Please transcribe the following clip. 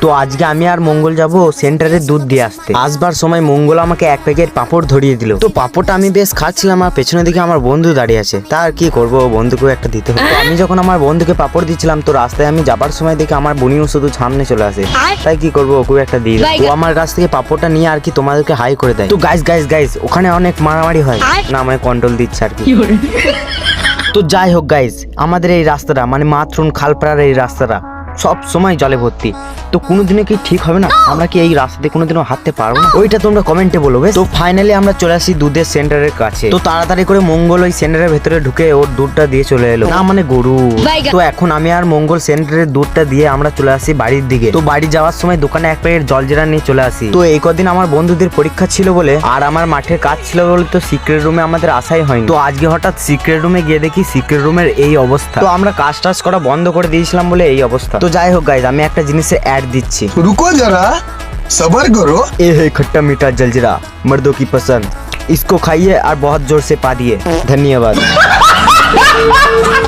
তো আজকে আমি আর মঙ্গল যাব সেন্টারে দুধ দিয়ে আসতে। আসবার সময় মঙ্গল আমাকে এক প্যাকেট পাঁপড় ধরিয়ে দিল। তো পাঁপড়টা আমি বেশ খাচ্ছিলাম আর পেছনের দিকে আমার বন্ধু দাঁড়িয়ে আছে। তা আর কি করবো, বন্ধুকেও একটা দিতে হবে। তো আমি যখন আমার বন্ধুকে পাঁপড় দিচ্ছিলাম তো রাস্তায় আমি যাবার সময় দেখে আমার বোনিও শুধু সামনে চলে আসে। তাই কি করবো, ওকে একটা দিয়ে দিই। ও আমার কাছ থেকে পাঁপড়টা নিয়ে আর কি তোমাদেরকে হাই করে দেয়। তো গাইস ওখানে অনেক মারামারি হয় না, আমায় কন্ট্রোল দিচ্ছে আর কি। তো যাই হোক গাইজ, আমাদের এই রাস্তাটা মানে মাতরুন খালপাড়ার এই রাস্তাটা সব সময় জলে ভর্তি। তো কোনোদিনও কি ঠিক হবে না? আমরা কি এই রাস্তাতে কোনোদিনও হাঁটতে পারবো না? ওইটা তোমরা কমেন্টে বলো। বেশ, তো ফাইনালি আমরা চলে আসি দুধের সেন্টারের কাছে। তো তাড়াতাড়ি করে মঙ্গল ওই সেন্টারের ভেতরে ঢুকে ওর দুধটা দিয়ে চলে এলো, না মানে গরু। তো এখন আমি আর মঙ্গল সেন্টারের দুধটা দিয়ে আমরা চলে আসি বাড়ির দিকে। তো বাড়ি যাওয়ার সময় দোকানে এক প্যাকেট জলজিরা নিয়ে চলে আসি। তো এই কদিন আমার বন্ধুদের পরীক্ষা ছিল বলে আর আমার মাঠের কাজ ছিল বলে তো সিক্রেট রুমে আমাদের আসাই হয়নি। তো আজকে হঠাৎ সিক্রেট রুমে গিয়ে দেখি সিক্রেট রুমের এই অবস্থা। তো আমরা কাজ টাজ করা বন্ধ করে দিয়েছিলাম বলে এই অবস্থা। তো যাই হোক গাইজ, আমি একটা জিনিসের অ্যাড দিচ্ছি, रुको जरा सबर करो। ए है खट्टा मीठा जलजीरा, मर्दों की पसंद, इसको खाइए और बहुत जोर से पा दिए। धन्यवाद।